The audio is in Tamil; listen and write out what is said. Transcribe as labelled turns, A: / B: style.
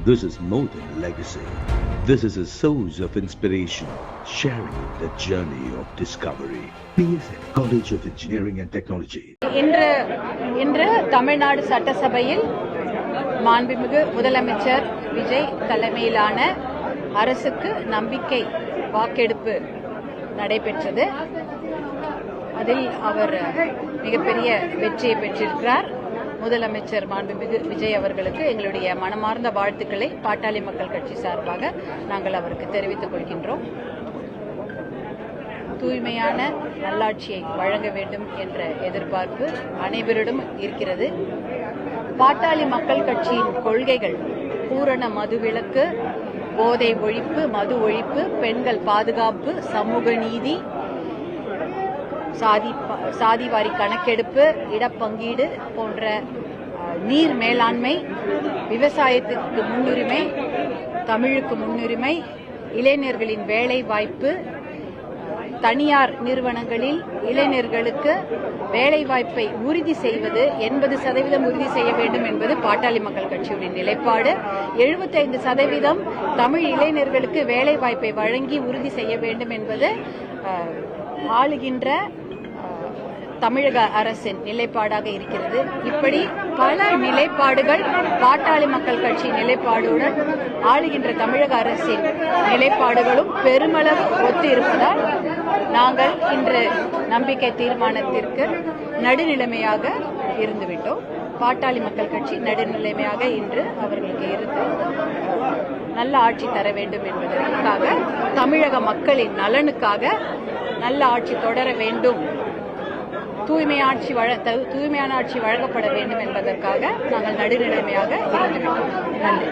A: This is more than legacy. This is a source of inspiration, sharing the journey of discovery. PSN College of Engineering and Technology.
B: இன்று தமிழ்நாடு சட்டசபையில் மாண்புமிகு முதலமைச்சர் விஜய் தலைமையிலான அரசுக்கு நம்பிக்கை வாக்கெடுப்பு நடைபெற்றது. அதில் அவர் மிகப்பெரிய வெற்றியை பெற்றிருக்கிறார். முதலமைச்சர் மாண்புமிகு விஜய் அவர்களுக்கு எங்களுடைய மனமார்ந்த வாழ்த்துக்களை பாட்டாளி மக்கள் கட்சி சார்பாக நாங்கள் அவருக்கு தெரிவித்துக் கொள்கின்றோம். தூய்மையான நல்லாட்சியை வழங்க வேண்டும் என்ற எதிர்பார்ப்பு அனைவரிடம் இருக்கிறது. பாட்டாளி மக்கள் கட்சியின் கொள்கைகள் பூரண மதுவிலக்கு, போதை ஒழிப்பு, மது ஒழிப்பு, பெண்கள் பாதுகாப்பு, சமூக நீதி, சாதிவாரி கணக்கெடுப்பு, இடப்பங்கீடு போன்ற நீர் மேலாண்மை, விவசாயத்திற்கு முன்னுரிமை, தமிழுக்கு முன்னுரிமை, இளைஞர்களின் வேலை வாய்ப்பு, தனியார் நிறுவனங்களில் இளைஞர்களுக்கு வேலை வாய்ப்பை உறுதி செய்வது 80% உறுதி செய்ய வேண்டும் என்பது பாட்டாளி மக்கள் கட்சியுடைய நிலைப்பாடு. 75% தமிழ் இளைஞர்களுக்கு வேலை வாய்ப்பை வழங்கி உறுதி செய்ய வேண்டும் என்பது ஆளுகின்ற தமிழக அரசின் நிலைப்பாடாக இருக்கிறது. இப்படி பல நிலைப்பாடுகள் பாட்டாளி மக்கள் கட்சி நிலைப்பாடுடன் ஆளுகின்ற தமிழக அரசின் நிலைப்பாடுகளும் பெருமளவு ஒத்து இருப்பதால் நாங்கள் இன்று நம்பிக்கை தீர்மானத்திற்கு நடுநிலைமையாக இருந்துவிட்டோம். பாட்டாளி மக்கள் கட்சி நடுநிலைமையாக இன்று அவர்களுக்கு இருந்து நல்ல ஆட்சி தர வேண்டும் என்பதற்காக, தமிழக மக்களின் நலனுக்காக நல்ல ஆட்சி தொடர வேண்டும், தூய்மையான ஆட்சி வழங்கப்பட வேண்டும் என்பதற்காக நாங்கள் நடுநிலைமையாக இருந்துவிட்டோம். நன்றி.